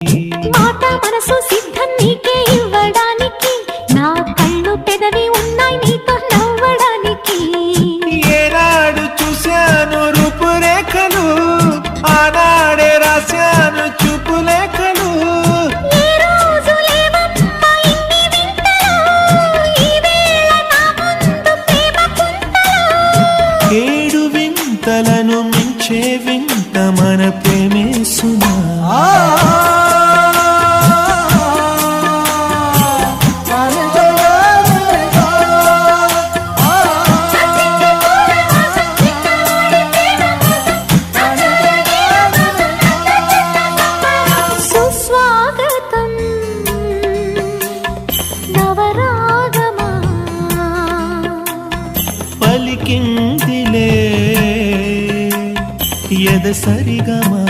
మాట మనసు సిద్ధం నీకే ఇవ్వడానికి, నా కళ్ళు పెదవి ఉన్నాయి నీతో నవ్వడానికి. ఏనాడు చూశాను రూపురేఖలు, ఆనాడే రాశాను చూపులేఖలు. ఏ రోజు లేవమ్మా ఇన్ని వింతలు, ఈ వేళ నా ముందు ప్రేమ కుంతలు. 7 వింతలను మించే వింత మన ప్రేమే సుమా. సుస్వాగతం నవరాగమా, పలికిందిలే ఎద సరిగమా.